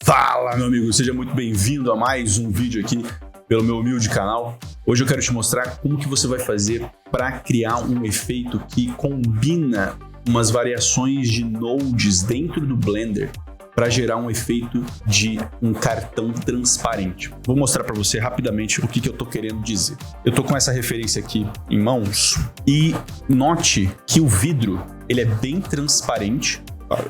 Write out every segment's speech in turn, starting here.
Fala, meu amigo, seja muito bem-vindo a mais um vídeo aqui pelo meu humilde canal. Hoje eu quero te mostrar como que você vai fazer para criar um efeito que combina umas variações de nodes dentro do Blender para gerar um efeito de um cartão transparente. Vou mostrar para você rapidamente o que eu tô querendo dizer. Eu tô com essa referência aqui em mãos e note que o vidro ele é bem transparente.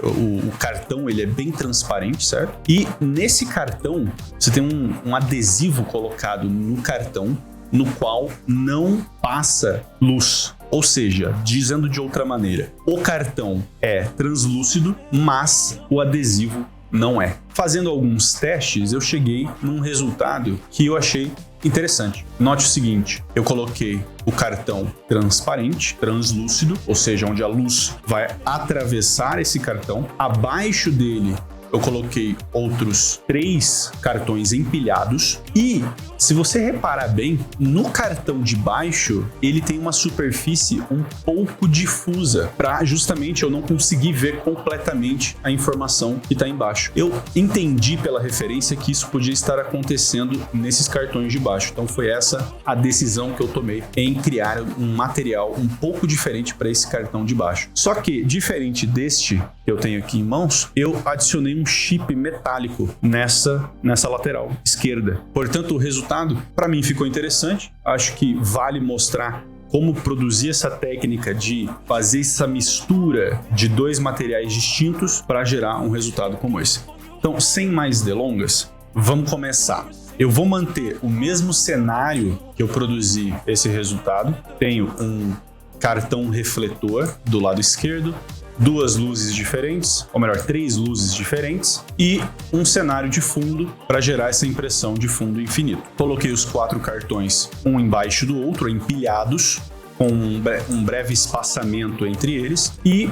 O cartão ele é bem transparente, certo? E nesse cartão você tem um adesivo colocado no cartão no qual não passa luz. Ou seja, dizendo de outra maneira, o cartão é translúcido, mas o adesivo não é. Fazendo alguns testes, eu cheguei num resultado que eu achei interessante. Note o seguinte, eu coloquei o cartão transparente, translúcido, ou seja, onde a luz vai atravessar esse cartão. Abaixo dele, eu coloquei outros 3 cartões empilhados e, se você reparar bem, no cartão de baixo, ele tem uma superfície um pouco difusa, para justamente eu não conseguir ver completamente a informação que está embaixo. Eu entendi pela referência que isso podia estar acontecendo nesses cartões de baixo, então foi essa a decisão que eu tomei em criar um material um pouco diferente para esse cartão de baixo. Só que, diferente deste que eu tenho aqui em mãos, eu adicionei um chip metálico nessa lateral esquerda. Portanto, o resultado para mim ficou interessante. Acho que vale mostrar como produzir essa técnica de fazer essa mistura de 2 materiais distintos para gerar um resultado como esse. Então, sem mais delongas, vamos começar. Eu vou manter o mesmo cenário que eu produzi esse resultado. Tenho um cartão refletor do lado esquerdo, 2 luzes diferentes, ou melhor, 3 luzes diferentes e um cenário de fundo para gerar essa impressão de fundo infinito. Coloquei os 4 cartões um embaixo do outro, empilhados, com um breve espaçamento entre eles e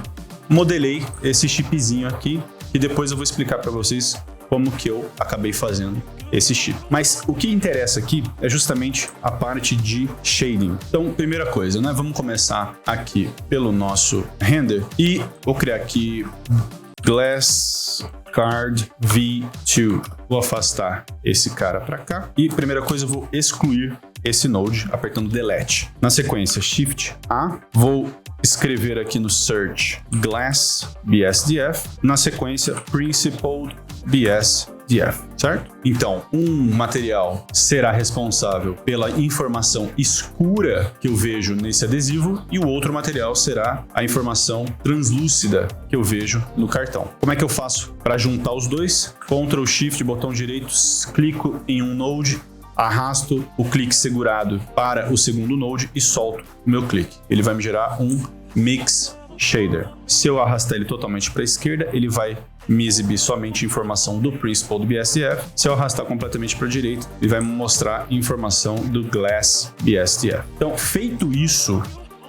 modelei esse chipzinho aqui e depois eu vou explicar para vocês como que eu acabei fazendo esse chip. Mas o que interessa aqui é justamente a parte de shading. Então, primeira coisa, né? Vamos começar aqui pelo nosso render e vou criar aqui Glass Card V2. Vou afastar esse cara para cá e primeira coisa eu vou excluir esse node apertando Delete. Na sequência, Shift A, vou escrever aqui no Search Glass BSDF, na sequência Principled BSDF, certo? Então, um material será responsável pela informação escura que eu vejo nesse adesivo e o outro material será a informação translúcida que eu vejo no cartão. Como é que eu faço para juntar os dois? Ctrl Shift, botão direito, clico em um node, arrasto o clique segurado para o segundo node e solto o meu clique. Ele vai me gerar um Mix Shader. Se eu arrastar ele totalmente para a esquerda, ele vai me exibir somente informação do Principled BSDF. Se eu arrastar completamente para a direita, ele vai me mostrar informação do Glass BSDF. Então, feito isso,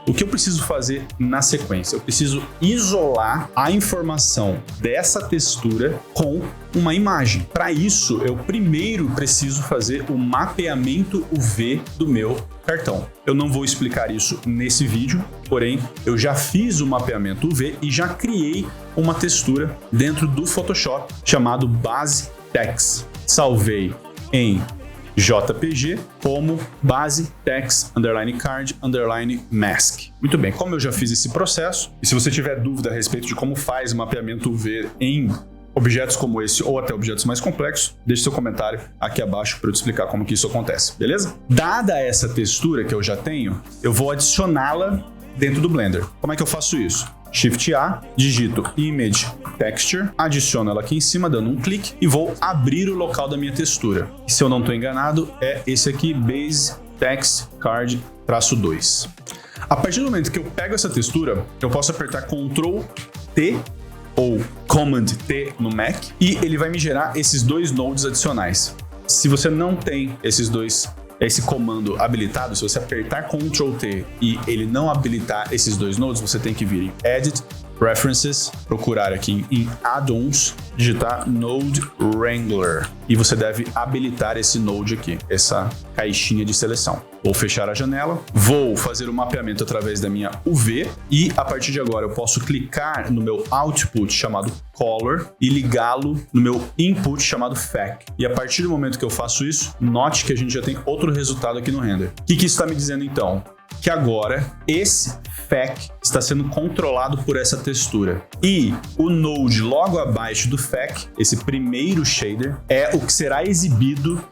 o que eu preciso fazer na sequência? Eu preciso isolar a informação dessa textura com uma imagem. Para isso, eu primeiro preciso fazer o mapeamento UV do meu cartão. Eu não vou explicar isso nesse vídeo, porém, eu já fiz o mapeamento UV e já criei uma textura dentro do Photoshop chamado Base Text. Salvei em JPG como base text _card _mask. Muito bem, como eu já fiz esse processo, e se você tiver dúvida a respeito de como faz o mapeamento UV em objetos como esse ou até objetos mais complexos, deixe seu comentário aqui abaixo para eu te explicar como que isso acontece, beleza? Dada essa textura que eu já tenho, eu vou adicioná-la dentro do Blender. Como é que eu faço isso? Shift A, digito Image Texture, adiciono ela aqui em cima, dando um clique e vou abrir o local da minha textura. E se eu não estou enganado, é esse aqui, Base Text Card -2. A partir do momento que eu pego essa textura, eu posso apertar Ctrl T ou Command T no Mac e ele vai me gerar esses 2 nodes adicionais. Se você não tem esse comando habilitado, se você apertar Ctrl T e ele não habilitar esses 2 nodes, você tem que vir em Edit, Preferences, procurar aqui em Add-ons, digitar Node Wrangler. E você deve habilitar esse node aqui, essa caixinha de seleção. Vou fechar a janela, vou fazer o mapeamento através da minha UV e a partir de agora eu posso clicar no meu output chamado color e ligá-lo no meu input chamado FAC. E a partir do momento que eu faço isso, note que a gente já tem outro resultado aqui no render. O que isso está me dizendo então? Que agora esse FAC está sendo controlado por essa textura. E o node logo abaixo do FAC, esse primeiro shader, é o que será exibido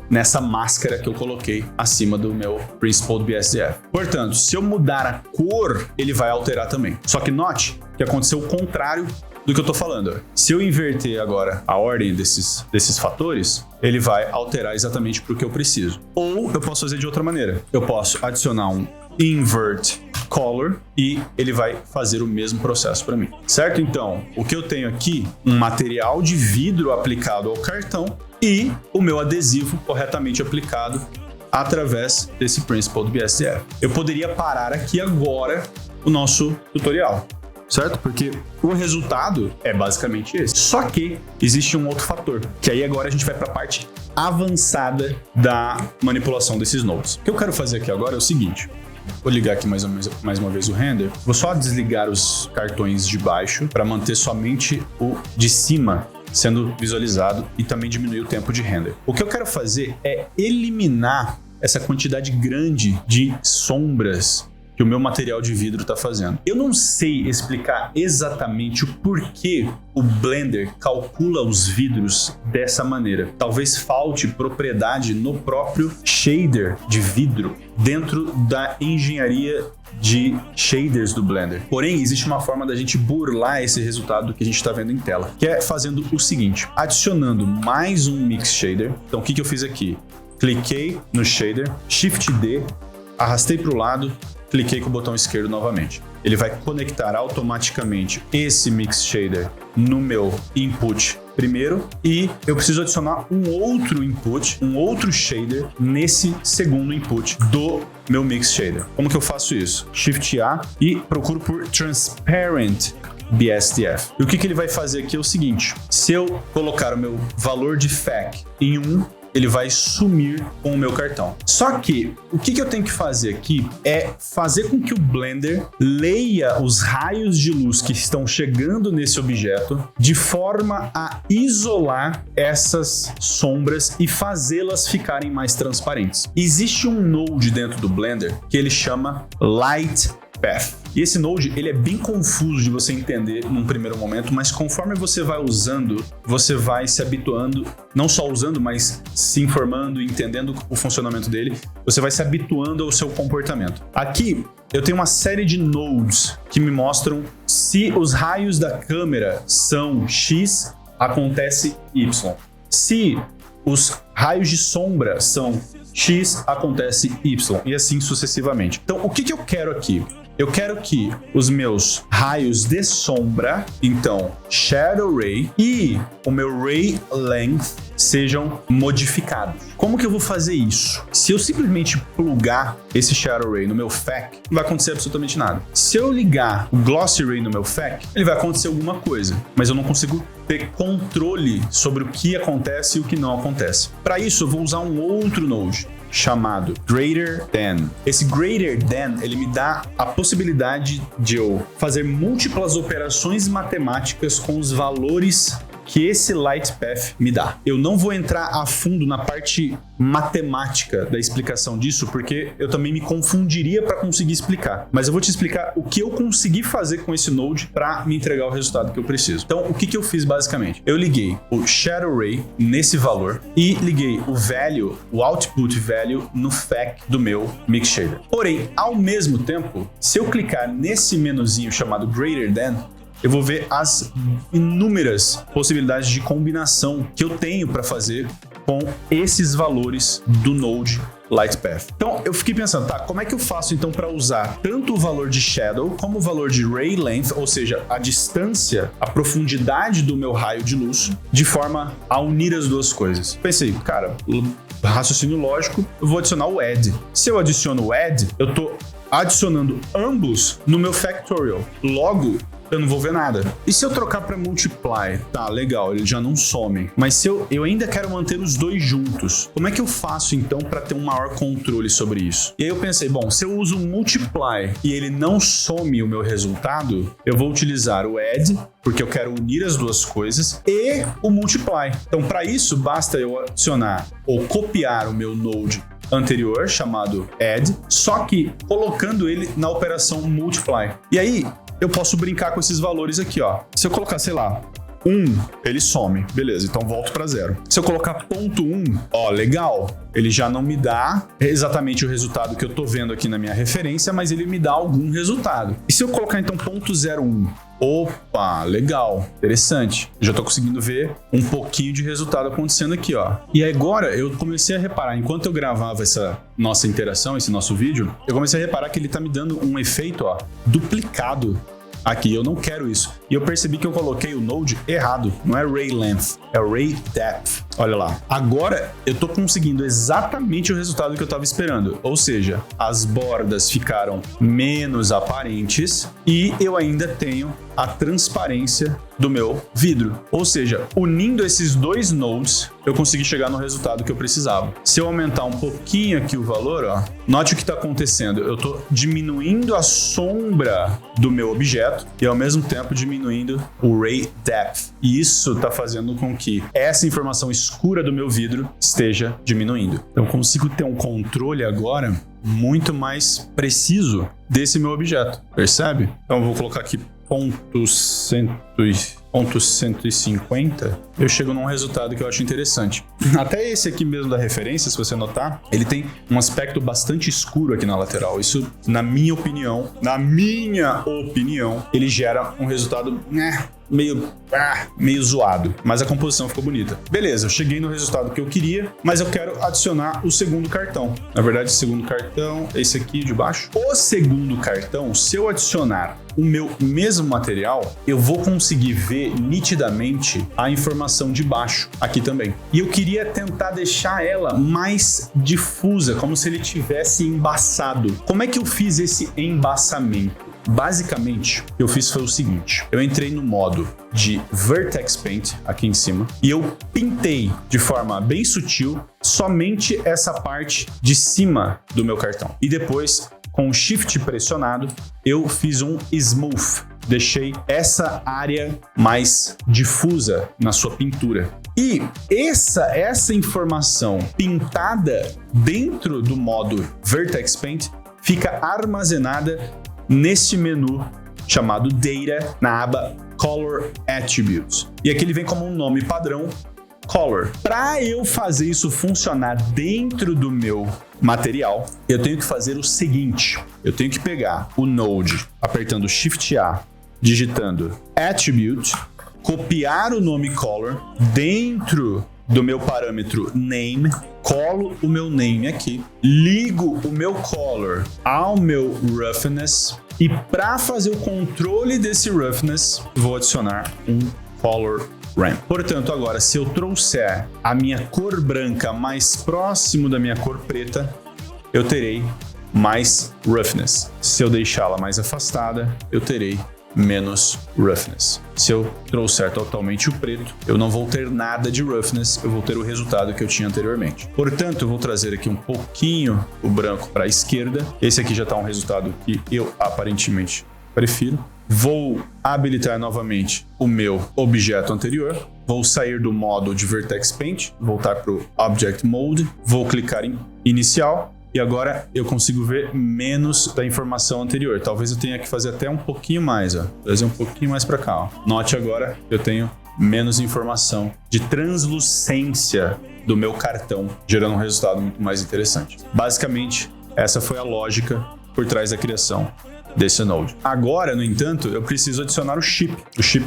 nessa máscara que eu coloquei acima do meu Principled BSDF. Portanto, se eu mudar a cor, ele vai alterar também. Só que note que aconteceu o contrário do que eu tô falando. Se eu inverter agora a ordem desses fatores, ele vai alterar exatamente para o que eu preciso. Ou eu posso fazer de outra maneira. Eu posso adicionar um invert color e ele vai fazer o mesmo processo para mim. Certo? Então, o que eu tenho aqui, um material de vidro aplicado ao cartão e o meu adesivo corretamente aplicado através desse Principled BSDF. Eu poderia parar aqui agora o nosso tutorial. Certo? Porque o resultado é basicamente esse. Só que existe um outro fator, que aí agora a gente vai para a parte avançada da manipulação desses nodes. O que eu quero fazer aqui agora é o seguinte. Vou ligar aqui mais uma vez o render. Vou só desligar os cartões de baixo para manter somente o de cima sendo visualizado e também diminuir o tempo de render. O que eu quero fazer é eliminar essa quantidade grande de sombras que o meu material de vidro está fazendo. Eu não sei explicar exatamente o porquê o Blender calcula os vidros dessa maneira. Talvez falte propriedade no próprio shader de vidro dentro da engenharia de shaders do Blender. Porém, existe uma forma da gente burlar esse resultado que a gente está vendo em tela, que é fazendo o seguinte, adicionando mais um Mix Shader. Então, o que eu fiz aqui? Cliquei no shader, Shift D, arrastei para o lado, cliquei com o botão esquerdo novamente. Ele vai conectar automaticamente esse Mix Shader no meu input primeiro e eu preciso adicionar um outro input, um outro shader nesse segundo input do meu Mix Shader. Como que eu faço isso? Shift A e procuro por Transparent BSDF. E o que ele vai fazer aqui é o seguinte, se eu colocar o meu valor de FAC em 1, ele vai sumir com o meu cartão. Só que o que eu tenho que fazer aqui é fazer com que o Blender leia os raios de luz que estão chegando nesse objeto de forma a isolar essas sombras e fazê-las ficarem mais transparentes. Existe um node dentro do Blender que ele chama Light Path. E esse node, ele é bem confuso de você entender num primeiro momento, mas conforme você vai usando, você vai se habituando, não só usando, mas se informando, entendendo o funcionamento dele, você vai se habituando ao seu comportamento. Aqui, eu tenho uma série de nodes que me mostram se os raios da câmera são X, acontece Y. Se os raios de sombra são X, acontece Y, e assim sucessivamente. Então, o que eu quero aqui? Eu quero que os meus raios de sombra, então Shadow Ray e o meu Ray Length sejam modificados. Como que eu vou fazer isso? Se eu simplesmente plugar esse Shadow Ray no meu FAC, não vai acontecer absolutamente nada. Se eu ligar o Glossy Ray no meu FAC, ele vai acontecer alguma coisa, mas eu não consigo ter controle sobre o que acontece e o que não acontece. Para isso, eu vou usar um outro node chamado Greater Than. Esse Greater Than, ele me dá a possibilidade de eu fazer múltiplas operações matemáticas com os valores que esse Light Path me dá. Eu não vou entrar a fundo na parte matemática da explicação disso, porque eu também me confundiria para conseguir explicar. Mas eu vou te explicar o que eu consegui fazer com esse node para me entregar o resultado que eu preciso. Então, o que eu fiz basicamente? Eu liguei o Shadow Ray nesse valor e liguei o value, o output value no FAC do meu Mix Shader. Porém, ao mesmo tempo, se eu clicar nesse menuzinho chamado Greater Than, eu vou ver as inúmeras possibilidades de combinação que eu tenho para fazer com esses valores do node Light Path. Então, eu fiquei pensando, tá, como é que eu faço então para usar tanto o valor de Shadow como o valor de Ray Length, ou seja, a distância, a profundidade do meu raio de luz, de forma a unir as duas coisas. Pensei, cara, raciocínio lógico, eu vou adicionar o Add. Se eu adiciono o Add, eu tô adicionando ambos no meu factorial. Logo, eu não vou ver nada. E se eu trocar para multiply? Tá, legal, ele já não some. Mas se eu ainda quero manter os dois juntos, como é que eu faço então para ter um maior controle sobre isso? E aí eu pensei, bom, se eu uso o multiply e ele não some o meu resultado, eu vou utilizar o add, porque eu quero unir as duas coisas, e o multiply. Então, para isso, basta eu adicionar ou copiar o meu node anterior, chamado add, só que colocando ele na operação multiply. E aí, eu posso brincar com esses valores aqui, ó. Se eu colocar, sei lá, 1, ele some. Beleza, então volto para 0. Se eu colocar ponto 1, ó, legal. Ele já não me dá exatamente o resultado que eu tô vendo aqui na minha referência, mas ele me dá algum resultado. E se eu colocar, então, ponto 0,1? Opa, legal, interessante. Eu já tô conseguindo ver um pouquinho de resultado acontecendo aqui, ó. E agora eu comecei a reparar, enquanto eu gravava essa nossa interação, esse nosso vídeo, eu comecei a reparar que ele tá me dando um efeito, ó, duplicado aqui. Eu não quero isso. E eu percebi que eu coloquei o node errado. Não é ray length, é ray depth. Olha lá. Agora eu tô conseguindo exatamente o resultado que eu tava esperando. Ou seja, as bordas ficaram menos aparentes e eu ainda tenho a transparência do meu vidro. Ou seja, unindo esses dois nodes, eu consegui chegar no resultado que eu precisava. Se eu aumentar um pouquinho aqui o valor, ó, note o que está acontecendo. Eu estou diminuindo a sombra do meu objeto e ao mesmo tempo diminuindo o ray depth. E isso está fazendo com que essa informação escura do meu vidro esteja diminuindo. Então, eu consigo ter um controle agora muito mais preciso desse meu objeto. Percebe? Então, eu vou colocar aqui ponto 150, eu chego num resultado que eu acho interessante. Até esse aqui mesmo da referência, se você notar, ele tem um aspecto bastante escuro aqui na lateral. Isso, na minha opinião, ele gera um resultado meio zoado, mas a composição ficou bonita. Beleza, eu cheguei no resultado que eu queria, mas eu quero adicionar o segundo cartão. Na verdade, o segundo cartão, esse aqui de baixo. O segundo cartão, se eu adicionar o meu mesmo material, eu vou conseguir ver nitidamente a informação de baixo aqui também. E eu queria tentar deixar ela mais difusa, como se ele tivesse embaçado. Como é que eu fiz esse embaçamento? Basicamente, o que eu fiz foi o seguinte. Eu entrei no modo de Vertex Paint aqui em cima e eu pintei de forma bem sutil somente essa parte de cima do meu cartão. E depois, com o Shift pressionado, eu fiz um Smooth. Deixei essa área mais difusa na sua pintura. E essa informação pintada dentro do modo Vertex Paint fica armazenada neste menu chamado Data, na aba Color Attributes. E aqui ele vem como um nome padrão, Color. Para eu fazer isso funcionar dentro do meu material, eu tenho que fazer o seguinte. Eu tenho que pegar o node, apertando Shift A, digitando Attribute, copiar o nome Color dentro do meu parâmetro Name, colo o meu name aqui, ligo o meu color ao meu roughness e para fazer o controle desse roughness, vou adicionar um color ramp. Portanto, agora, se eu trouxer a minha cor branca mais próximo da minha cor preta, eu terei mais roughness. Se eu deixá-la mais afastada, eu terei menos roughness. Se eu trouxer totalmente o preto, eu não vou ter nada de roughness, eu vou ter o resultado que eu tinha anteriormente. Portanto, eu vou trazer aqui um pouquinho o branco para a esquerda. Esse aqui já está um resultado que eu aparentemente prefiro. Vou habilitar novamente o meu objeto anterior. Vou sair do modo de Vertex Paint, voltar para o Object Mode. Vou clicar em Inicial. E agora eu consigo ver menos da informação anterior. Talvez eu tenha que fazer até um pouquinho mais, ó. Trazer um pouquinho mais para cá, ó. Note agora, eu tenho menos informação de translucência do meu cartão, gerando um resultado muito mais interessante. Basicamente, essa foi a lógica por trás da criação desse node. Agora, no entanto, eu preciso adicionar o chip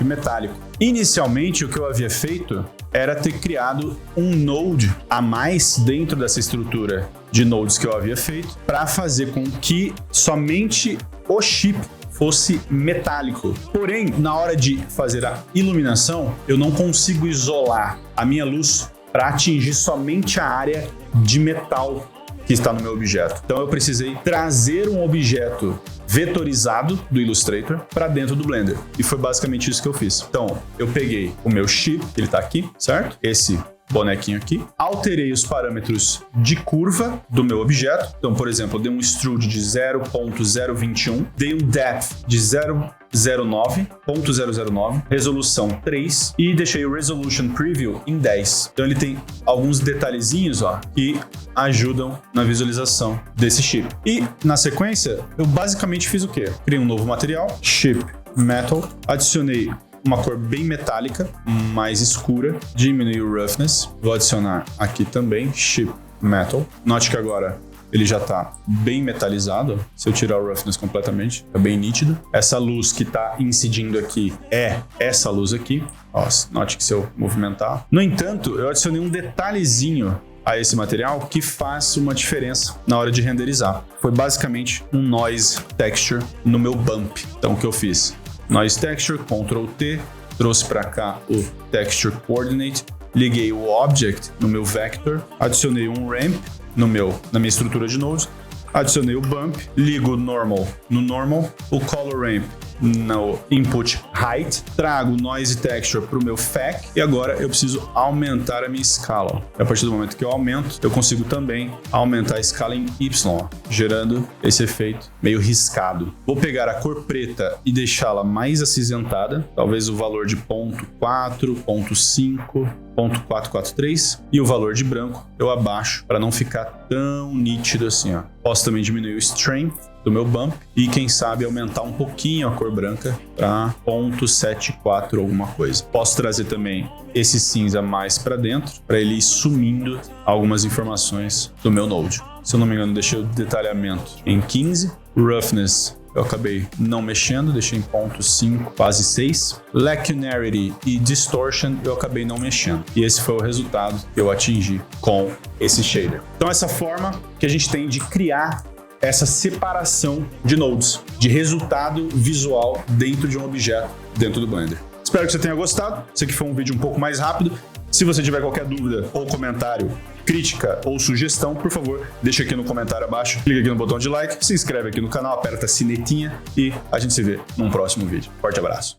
metálico. Inicialmente, o que eu havia feito era ter criado um node a mais dentro dessa estrutura de nodes que eu havia feito para fazer com que somente o chip fosse metálico. Porém, na hora de fazer a iluminação, eu não consigo isolar a minha luz para atingir somente a área de metal que está no meu objeto. Então eu precisei trazer um objeto vetorizado do Illustrator para dentro do Blender. E foi basicamente isso que eu fiz. Então, eu peguei o meu chip, ele está aqui, certo? Esse bonequinho aqui. Alterei os parâmetros de curva do meu objeto. Então, por exemplo, eu dei um extrude de 0.021, dei um depth de 0.09, resolução 3 e deixei o Resolution Preview em 10. Então ele tem alguns detalhezinhos, ó, que ajudam na visualização desse chip. E na sequência, eu basicamente fiz o quê? Criei um novo material, Chip Metal, adicionei uma cor bem metálica, mais escura, diminui o roughness. Vou adicionar aqui também Chip Metal. Note que agora ele já está bem metalizado. Se eu tirar o roughness completamente, é bem nítido. Essa luz que está incidindo aqui é essa luz aqui. Nossa, note que se eu movimentar. No entanto, eu adicionei um detalhezinho a esse material que faz uma diferença na hora de renderizar. Foi basicamente um Noise Texture no meu bump. Então o que eu fiz? Noise Texture, Ctrl T, trouxe para cá o Texture Coordinate, liguei o Object no meu Vector, adicionei um Ramp na minha estrutura de nodes, adicionei o Bump, ligo o Normal no Normal, o Color Ramp no Input Height, trago o Noise Texture para o meu FAC e agora eu preciso aumentar a minha escala. E a partir do momento que eu aumento, eu consigo também aumentar a escala em Y, gerando esse efeito meio riscado. Vou pegar a cor preta e deixá-la mais acinzentada, talvez o valor de 0.4, 0.5, 0.443 e o valor de branco eu abaixo para não ficar tão nítido assim, ó. Posso também diminuir o Strength do meu bump e quem sabe aumentar um pouquinho a cor branca para 0.74 alguma coisa. Posso trazer também esse cinza mais para dentro para ele ir sumindo algumas informações do meu node. Se eu não me engano, deixei o detalhamento em 15, roughness eu acabei não mexendo, deixei em 0.5, quase 6. Lacunarity e Distortion eu acabei não mexendo. E esse foi o resultado que eu atingi com esse shader. Então essa forma que a gente tem de criar essa separação de nodes, de resultado visual dentro de um objeto dentro do Blender. Espero que você tenha gostado. Esse aqui foi um vídeo um pouco mais rápido. Se você tiver qualquer dúvida ou comentário, crítica ou sugestão, por favor, deixa aqui no comentário abaixo, clica aqui no botão de like, se inscreve aqui no canal, aperta a sinetinha e a gente se vê num próximo vídeo. Forte abraço!